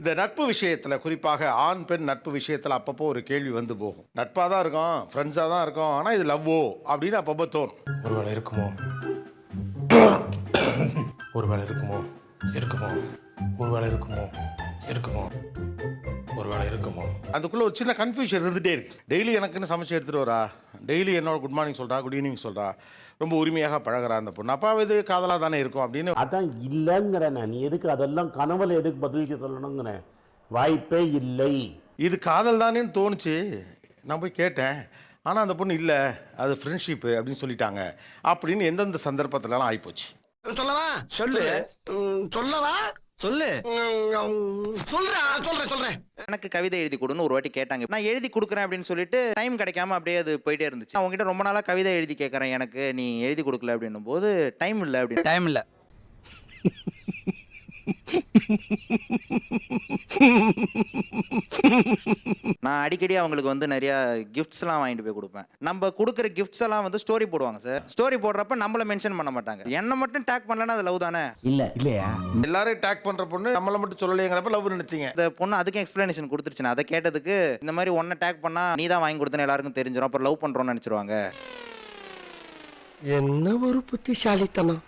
இந்த நட்பு விஷயத்துல குறிப்பாக ஆண் பெண் நட்பு விஷயத்துல அப்பப்போ ஒரு கேள்வி வந்து போகும். நட்பா தான் இருக்கும், ஃப்ரெண்ட்ஸா தான் இருக்கும், ஆனா இது லவ்வோ அப்படின்னு அப்பப்போ தோணும். ஒருவேளை இருக்குமோ ஒருவேளை இருக்குமோ இருக்குமோ ஒருவேளை இருக்குமோ இருக்குமோ ஒருவேளை இருக்குமோ அதுக்குள்ள ஒரு சின்ன கன்ஃபியூஷன் இருந்துட்டே இருக்கு. டெய்லி எனக்குன்னு சமைச்சு எடுத்துட்டு வரா, டெய்லி என்னோட குட் மார்னிங் சொல்றா, குட் ஈவினிங் சொல்றா, ரொம்ப உரிமையாக பழகிறா அந்த பொண்ணு. அப்பா இது காதலாக தானே இருக்கும் அப்படின்னு. அதான் இல்லைங்கிறேன். நீ எதுக்கு அதெல்லாம் கனவுல எதுக்கு பதிலுக்கு சொல்லணுங்கிறேன். வாய்ப்பே இல்லை. இது காதல் தானேன்னு தோணுச்சு. நான் போய் கேட்டேன், ஆனால் அந்த பொண்ணு இல்லை, அது ஃப்ரெண்ட்ஷிப்பு அப்படின்னு சொல்லிட்டாங்க அப்படின்னு எந்தெந்த சந்தர்ப்பத்துலலாம் ஆகிப்போச்சு. சொல்லவா? சொல்லு. சொல்லவா? சொல்லு. சொல்றேன். எனக்கு கவிதை எழுதி கொடுன்னு ஒரு வாட்டி கேட்டாங்க. நான் எழுதி கொடுக்குறேன் அப்படின்னு சொல்லிட்டு டைம் கிடைக்காம அப்படியே அது போயிட்டே இருந்துச்சு. அவங்க கிட்ட ரொம்ப நாளா கவிதை எழுதி கேட்கறேன், எனக்கு நீ எழுதி கொடுக்கல அப்படின்னும் போது டைம் இல்லை அப்படின்னு. டைம் இல்லை. நான் அடிக்கடி அவங்களுக்கு வந்து நிறைய கிஃப்ட்ஸ்லாம் வாங்கிட்டு போய் கொடுப்பேன். நம்ம கொடுக்குற கிஃப்ட்ஸ் எல்லாம் வந்து ஸ்டோரி போடுவாங்க சார். ஸ்டோரி போடுறப்ப நம்மள மென்ஷன் பண்ண மாட்டாங்க. என்ன மட்டும் டேக் பண்ணலன்னா அது லவ் தானே? இல்லையா? எல்லாரையும் டேக் பண்ற பொண்ணு நம்மளை மட்டும் சொல்லலைங்கிறப்ப லவ் நினைச்சிங்க. அந்த பொண்ணு அதுக்கும் எக்ஸ்பிளனேஷன் கொடுத்துருச்சு. நான் அதை கேட்டதுக்கு இந்த மாதிரி ஒன்றை டேக் பண்ணா நீ தான் வாங்கி கொடுத்தேன்னு எல்லாருக்கும் தெரிஞ்சிடும், அப்புறம் லவ் பண்றோம்னு நினைச்சிருவாங்க. என்ன ஒரு புத்திசாலித்தனம்.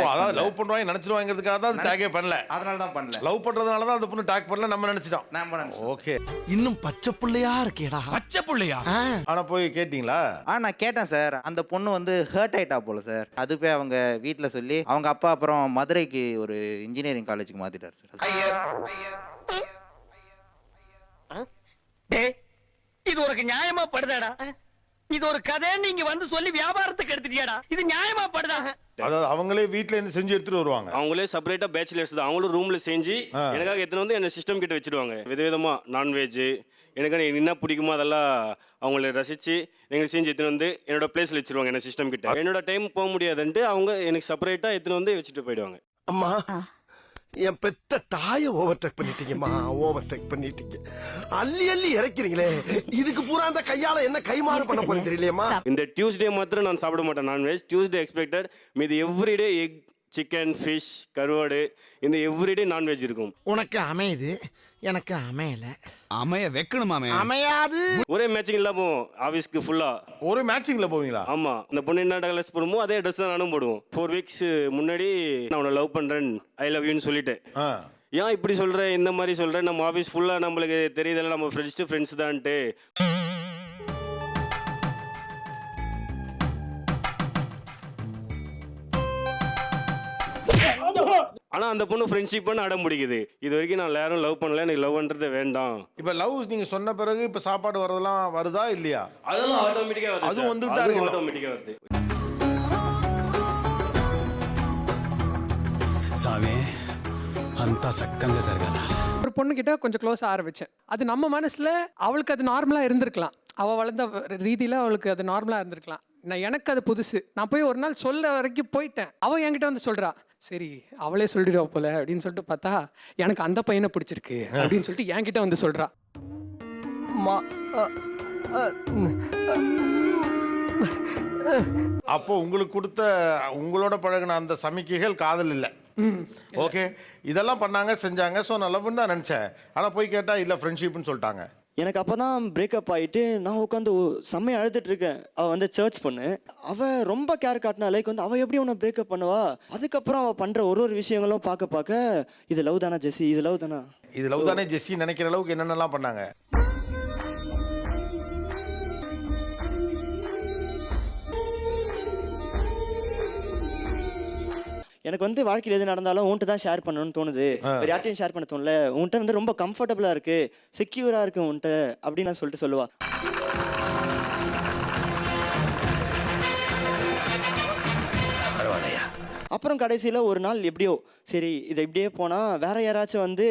அதாவது லவ் பண்ணுவாங்க நினைச்சிருவாங்கிறதுக்காக தான் டேக்கே பண்ணல. அதனால தான் பண்ணல. லவ் பண்றதுனால தான் அந்த பொண்ணு டேக் பண்ணல நம்ம நினைச்சிட்டோம். ஓகே, இன்னும் பச்சை புள்ளையா இருக்கேடா. பச்சை புள்ளையா? ஆனா போய் கேட்டீங்களா? நான் கேட்டேன் சார். அந்த பொண்ணு வந்து ஹர்ட் ஆயிட்டா போல சார். அது போய் அவங்க வீட்டில் சொல்லி அவங்க அப்பா அப்புறம் மதுரைக்கு ஒரு இன்ஜினியரிங் காலேஜுக்கு மாத்திட்டாரு சார். இது உனக்கு நியாயமா படுதாடா? இது ஒரு கதை நீங்க வந்து சொல்லி வியாபாரத்துக்கு எடுத்துட்டியாடா? இது நியாயமா படுதா? அதாவது அவங்களே வீட்ல இருந்து செஞ்சு எடுத்துட்டு வருவாங்க. அவங்களே செப்பரேட்டா பேச்சுலர்ஸ் தான். அவங்களும் ரூம்ல செஞ்சு எனக்காக எத்தனை வந்து என்ன சிஸ்டம் கிட்ட வச்சிருவாங்க. விதவிதமா நான்வெஜ் எனக்கு என்ன பிடிக்குமோ அதெல்லாம் அவங்கள ரசிச்சு எங்களுக்கு செஞ்சு எடுத்துன்னு வந்து என்னோட பிளேஸ்ல வச்சிருவாங்க. என்ன சிஸ்டம் கிட்ட என்னோட டைம் போக முடியாதுன்ட்டு அவங்க எனக்கு செப்பரேட்டா எடுத்துன்னு வந்து வச்சுட்டு போயிடுவாங்க. அம்மா, என் பெத்த தாயை ஓவர்டேக் பண்ணிட்டீங்கம்மா. ஓவர்டேக் பண்ணிட்டீங்க. அள்ளி அள்ளி இறக்கிறீங்களே, இதுக்கு பூரா அந்த கையால என்ன கைமாறு பண்ண போறேன் தெரியலையம்மா. இந்த டியூஸ்டே மாத்திரம் நான் சாப்பிட மாட்டேன் நான்வெஜ். Tuesday expected. மீது எவ்ரிடே எக், சிக்கன், ஃபிஷ், கருவாடு, இந்த எவ்ரிடே நான்வெஜ் இருக்கும். உனக்கு அமையுது, எனக்கு அமையல. அமைய வைக்கணுமாமே. அமையாது. ஒரே மேட்சிங் இல்லாம ஆஃபீஸ்க்கு ஃபுல்லா ஒரு மேட்சிங்ல போவீங்களா? ஆமா. இந்த பொண்ணு என்ன ட்ரெஸ் போடுமோ அதே ட்ரெஸ் தான் நானும் போடுவோம். 4 வீக்ஸ் முன்னாடி நான் உன்னை லவ் பண்றேன், ஐ லவ் யூன்னு சொல்லிட்டேன். ஏன் இப்படி சொல்றேன், இந்த மாதிரி சொல்றேன், நம்ம ஆஃபீஸ் ஃபுல்லா நம்மளுக்கு தெரியுதல்ல நம்ம ஃப்ரெண்ட்ஸ் தான்ட்டு. ஆனா அந்த பொண்ணு ஃப்ரெண்ட்ஷிப் அடம் பிடிக்குது. இது வரைக்கும் நான் யாரும் லவ் பண்ணல, எனக்கு லவ் பண்றது வேண்டாம். இப்ப லவ் நீங்க சொன்ன பிறகு இப்ப சாப்பாடு வரதெல்லாம் வருதா இல்லையா? அதெல்லாம் ஆட்டோமேட்டிக்கா வருது. அது வந்துட்டா இருக்கு. ஆட்டோமேட்டிக்கா வருது. சாமி அந்த சக்கங்க சர்கால ஒரு பொண்ணுகிட்ட கொஞ்சம் க்ளோஸாக ஆரம்பித்தேன். அது நம்ம மனசில் அவளுக்கு அது நார்மலாக இருந்திருக்கலாம். அவள் வளர்ந்த ரீதியில் அவளுக்கு அது நார்மலாக இருந்திருக்கலாம். எனக்கு அது புதுசு. நான் போய் ஒரு நாள் சொல்ல வரைக்கும் போயிட்டேன். அவள் என்கிட்ட வந்து சொல்கிறா, சரி அவளே சொல்லிடுவா போல அப்படின்னு சொல்லிட்டு பார்த்தா எனக்கு அந்த பையனை பிடிச்சிருக்கு அப்படின்னு சொல்லிட்டு என்கிட்ட வந்து சொல்கிறா. அப்போ உங்களுக்கு கொடுத்த உங்களோட பழகின அந்த சமிக்கைகள் காதல் இல்லை. ஓகே, இதெல்லாம் பண்ணாங்க செஞ்சாங்க. ஸோ நான் லவ்னு தான் நினச்சேன். ஆனால் போய் கேட்டால் இல்லை ஃப்ரெண்ட்ஷிப்னு சொல்லிட்டாங்க. எனக்கு அப்போ தான் பிரேக்கப் ஆகிட்டு நான் உட்காந்து செம்மையை அழுதுட்டு இருக்கேன். அவள் வந்து சர்ச் பண்ணு, அவள் ரொம்ப கேர் காட்டினா. லைக் வந்து அவள் எப்படி உன்னை பிரேக்கப் பண்ணுவா? அதுக்கப்புறம் அவள் பண்ணுற ஒரு விஷயங்களும் பார்க்க இது லவ் தானா ஜெஸ்ஸி, இது லவ் தானா, இது லவ் தானே ஜெஸ்ஸி நினைக்கிற அளவுக்கு என்னென்னலாம் பண்ணாங்க. எனக்கு வந்து வாழ்க்கையில் எது நடந்தாலும் உன்ட்டு தான் ஷேர் பண்ணணும்னு தோணுது. வேறு யார்ட்டையும் ஷேர் பண்ண தோணல. உன்ட்ட வந்து ரொம்ப கம்ஃபர்டபுளாக இருக்கு, செக்யூராக இருக்கு உன்ட்ட அப்படின்னு நான் சொல்லிட்டு சொல்லுவா. அப்புறம் கடைசியில் ஒரு நாள் எப்படியோ சரி இதை இப்படியே போனால் வேற யாராச்சும் வந்து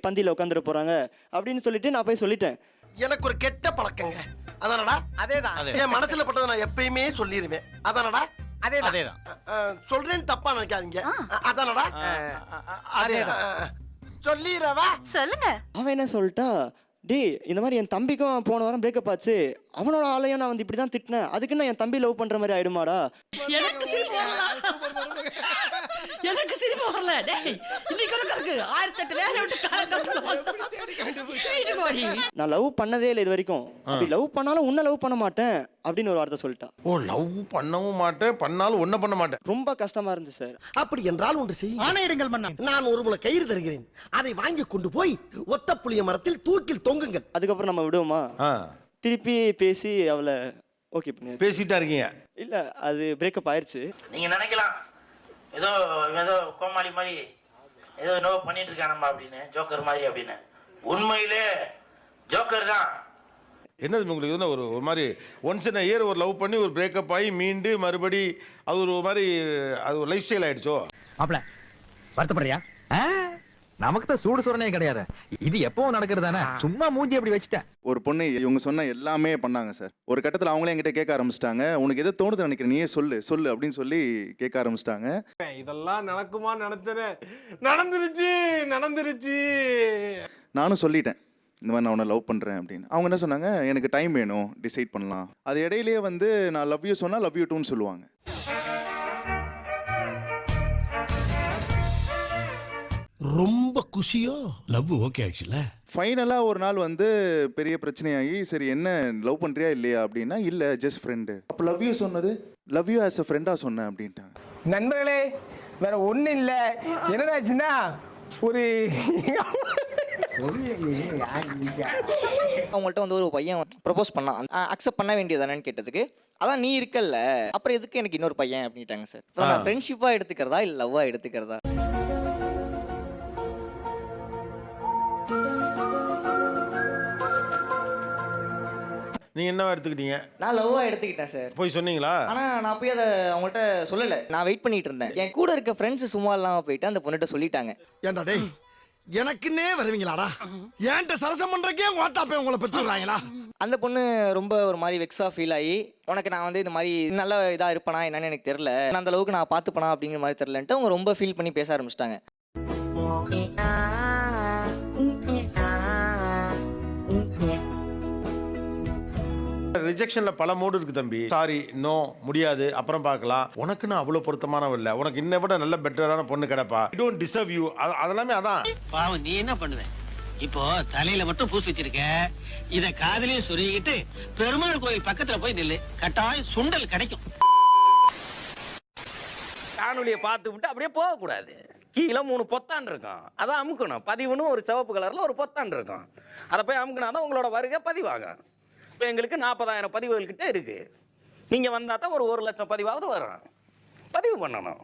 பந்தியில் உட்காந்துட போகிறாங்க அப்படின்னு சொல்லிட்டு நான் போய் சொல்லிட்டேன். எனக்கு ஒரு கெட்ட பழக்கங்க. அதானடா? அதேதான். என் மனசுல பட்டதை நான் எப்பயுமே சொல்லிடுவேன். அதானடா? அதேதான். சொல்றேன்னு தப்பா நினைக்காதீங்க. அதானடா? அதேதான். சொல்லிரவா? சொல்லுங்க. அவன் என்ன சொல்லிட்டா, டேய் இந்த மாதிரி என் தம்பிக்கும் போன வாரம் பிரேக்கப் ஆச்சு, அவனோட ஆளையும் நான் வந்து இப்படி தான் திட்டினேன், அதுக்கு நான் என் தம்பி லவ் பண்ற மாதிரி ஆயிடுமாடா? எனக்கு சிரிப்பு வரல. எனக்கு சிரிப்பு வரல. டேய் இன்னைக்கு இருக்கு 1008 வேலை விட்டு நான் லவ் பண்ணதே இல்லை இது வரைக்கும். அப்படி லவ் பண்ணாலும் உன்னை லவ் பண்ண மாட்டேன் அப்படின்னு ஒரு வார்த்தை சொல்லிட்டா. ஓ, லவ் பண்ணவும் மாட்டேன், பண்ணாலும் ஒன்றும் பண்ண மாட்டேன். ரொம்ப கஷ்டமா இருந்துச்சு சார். அப்படி என்றால் ஒன்று செய்ய ஆணையிடுங்கள் மன்னா. நான் ஒரு முளை கயிறு தருகிறேன், அதை வாங்கி கொண்டு போய் ஒத்த புளிய மரத்தில் தூக்கில் தொங்குங்கள். அதுக்கப்புறம் நம்ம விடுவோமா? ஆ, திருப்பி பேசி அவளை ஓகே பண்ணி பேசிட்டா இருக்கீங்க? இல்ல, அது பிரேக்கப் ஆயிருச்சு. நீங்க நினைக்கலாம் ஏதோ ஏதோ கோமாளி மாதிரி ஏதோ என்னவோ பண்ணிட்டு இருக்கானம்மா அப்படின்னு, ஜோக்கர் மாதிரி அப்படின்னு. உண்மையிலே ஜோக்கர் தான். என்னது உங்களுக்கு என்ன ஒரு ஒரு மாதிரி ஒன்ஸ் இன் இயர் ஒரு லவ் பண்ணி ஒரு பிரேக்கப் ஆகி மீண்டு மறுபடி அது ஒரு மாதிரி அது ஒரு லைஃப் ஸ்டைல் ஆயிடுச்சோ? மாப்ள வருத்தப்படுறியா? நமக்கு தான் சூடு சொரணே கிடையாது, இது எப்பவும் நடக்கிறதானே, சும்மா மூஞ்சி அப்படி வச்சுட்டேன். ஒரு பொண்ணு இவங்க சொன்ன எல்லாமே பண்ணாங்க சார். ஒரு கட்டத்தில் அவங்களே என்கிட்ட கேட்க ஆரம்பிச்சிட்டாங்க, உனக்கு எதை தோணுது நினைக்கிறேன், நீயே சொல்லு சொல்லு அப்படின்னு சொல்லி கேட்க ஆரம்பிச்சிட்டாங்க. இதெல்லாம் நடக்குமா நினைச்சது, நடந்துருச்சு. நானும் சொல்லிட்டேன் இந்த மாதிரி நான் உன்னை லவ் பண்ணுறேன் அப்படின்னு. அவங்க என்ன சொன்னாங்க, எனக்கு டைம் வேணும், டிசைட் பண்ணலாம். அது இடையிலேயே வந்து நான் லவ் யூ சொன்னால் லவ் யூ டூன்னு சொல்லுவாங்க. ரொம்ப குஷியோ? லவ் ஓகே ஆயிடுச்சுல. ஃபைனலாக ஒரு நாள் வந்து பெரிய பிரச்சனையாகி, சரி என்ன லவ் பண்ணுறியா இல்லையா அப்படின்னா, இல்லை ஜஸ்ட் ஃப்ரெண்டு. அப்போ லவ் யூ சொன்னது லவ் யூ ஆஸ் அ ஃப்ரெண்டாக சொன்னேன் அப்படின்ட்டாங்க. நண்பர்களே வேற ஒண்ணும் இல்ல, என்னடாச்சுன்னா ஒரு அவங்கள்ட்ட வந்து ஒரு பையன் ப்ரப்போஸ் பண்ணான், அக்செப்ட் பண்ண வேண்டியதானேன்னு கேட்டதுக்கு, அதான் நீ இருக்கல்ல அப்புறம் எதுக்கு எனக்கு இன்னொரு பையன் அப்படின்ட்டாங்க சார். நான் ஃப்ரெண்ட்ஷிப்பாக எடுத்துக்கிறதா இல்லை லவ்வாக எடுத்துக்கிறதா? நீங்க என்னவா எடுத்துக்கிட்டீங்க? நான் லவ்வாக எடுத்துக்கிட்டேன் சார். போய் சொன்னீங்களா? ஆனா நான் போய் அதை அவங்கள்ட்ட சொல்லலை, நான் வெயிட் பண்ணிட்டு இருந்தேன். என் கூட இருக்க ஃப்ரெண்ட்ஸ் சும்மா இல்லாமல் போயிட்டு அந்த பொண்ணுகிட்ட சொல்லிட்டாங்க. ஏண்டா டேய், எனக்குன்னே வருவீங்களாடா? ஏன்ட்ட சரசம் பண்றக்கே வாட்டாப்பே உங்களை பெற்றுறாங்களா? அந்த பொண்ணு ரொம்ப ஒரு மாதிரி வெக்ஸா ஃபீல் ஆகி, உனக்கு நான் வந்து இந்த மாதிரி நல்ல இதாக இருப்பேனா என்னன்னு எனக்கு தெரியல, நான் அந்த அளவுக்கு நான் பார்த்துப்பேனா அப்படிங்கிற மாதிரி தெரியலன்ட்டு அவங்க ரொம்ப ஃபீல் பண்ணி பேச ஆரம்பிச்சிட்டாங்க. ரிஜெக்ஷன்ல பல மோடு இருக்கு தம்பி. சாரி, நோ, முடியாது, அப்புறம் பார்க்கலாம், உனக்கு நான் அவ்வளவு பொருத்தமானவ இல்ல, உனக்கு இன்னை விட நல்ல பெட்டரான பொண்ணு கிடைப்பா, ஐ டோன்ட் டிசர்வ் யூ, அதெல்லாமே அதான். பாவம் நீ என்ன பண்ணுவ? இப்போ தலையில மட்டும் பூசி வச்சிருக்க, இத காதுலயே சொருகிட்டு பெருமாள் கோயில் பக்கத்துல போய் நில்லு, கட்டாயம் சுண்டல் கிடைக்கும். காணொலியை பார்த்து விட்டு அப்படியே போக கூடாது, கீழே 3 பொத்தான் இருக்கும், அதை அமுக்கணும். பதிவுன்னு ஒரு சிவப்பு கலர்ல ஒரு பொத்தான் இருக்கும், அதை போய் அமுக்கினாதான் உங்களோட வருகை பதிவாகும். இப்போ எங்களுக்கு 40,000 பதிவுகள் கிட்ட இருக்கு, நீங்க வந்தா தான் ஒரு 1 லட்சம் பதிவாவது வரும். பதிவு பண்ணணும்.